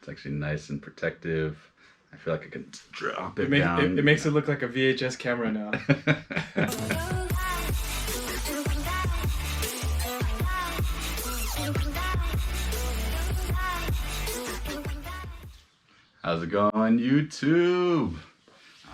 It's actually nice and protective. I feel like I can drop it down. It makes it look like a VHS camera now. How's it going, YouTube?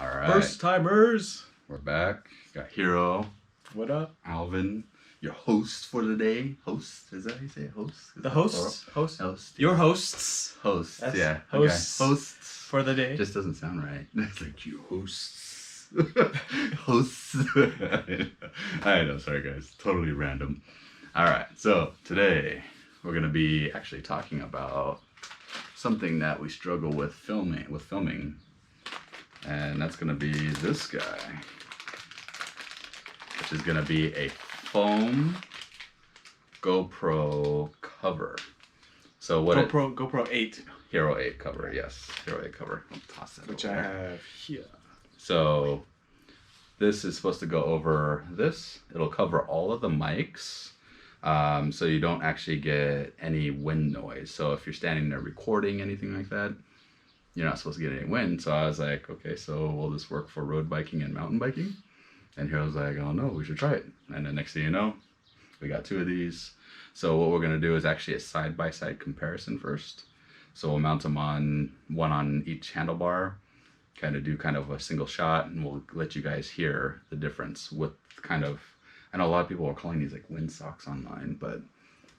All right. First timers. We're back. Got Hero. What up? Alvin, your host for the day. Host? Is that how you say it? Host? The hosts. Host. Your hosts. Hosts. That's yeah. hosts. Okay. Hosts. For the day. Just doesn't sound right. It's like you hosts. Hosts. I know. Sorry, guys. Totally random. All right. So today we're gonna be actually talking about something that we struggle with filming, and that's gonna be this guy, which is gonna be a foam GoPro cover. So what? GoPro 8. Hero 8 cover, yes, Hero 8 cover. I'll toss that Which over I there. have here. So this is supposed to go over this. It'll cover all of the mics. So you don't actually get any wind noise. So if you're standing there recording anything like that, you're not supposed to get any wind. So I was like, okay, so will this work for road biking and mountain biking? And Hero's like, oh no, we should try it. And then next thing you know, we got 2 of these. So what we're gonna do is actually a side-by-side comparison first. So we'll mount them on one on each handlebar, kind of a single shot, and we'll let you guys hear the difference with kind of, I know a lot of people are calling these like wind socks online, but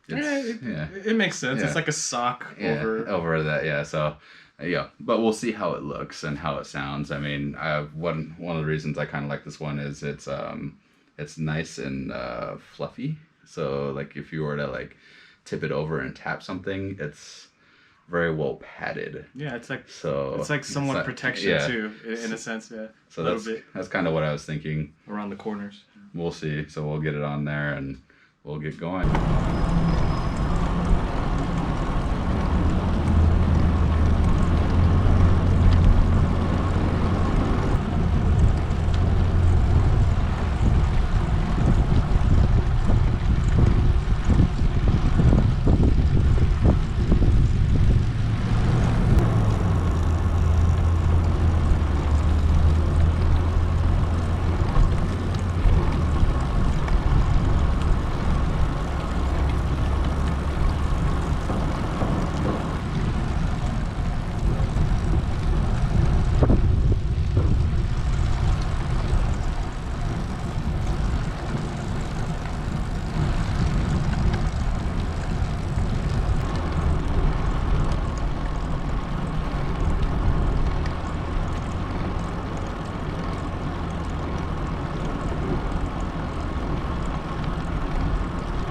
it makes sense. Yeah. It's like a sock over that, yeah. So yeah, but we'll see how it looks and how it sounds. I mean, one of the reasons I kind of like this one is it's nice and fluffy. So like if you were to like tip it over and tap something, it's very well padded. Yeah, it's like somewhat protection too, in a sense. Yeah. So that's kind of what I was thinking. Around the corners. We'll see. So we'll get it on there and we'll get going.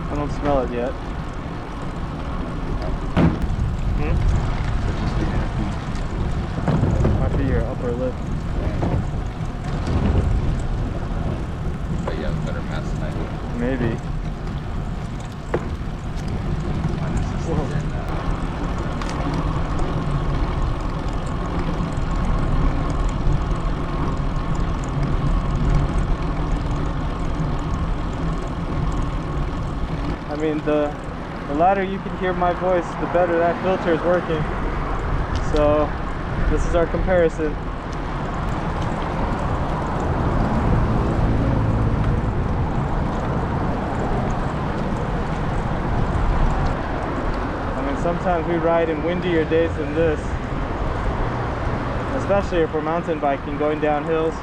I don't smell it yet. Might be your upper lip. But you have a better pass than I do. Maybe. I mean, the louder you can hear my voice, the better that filter is working. So this is our comparison. I mean, sometimes we ride in windier days than this, especially if we're mountain biking, going down hills.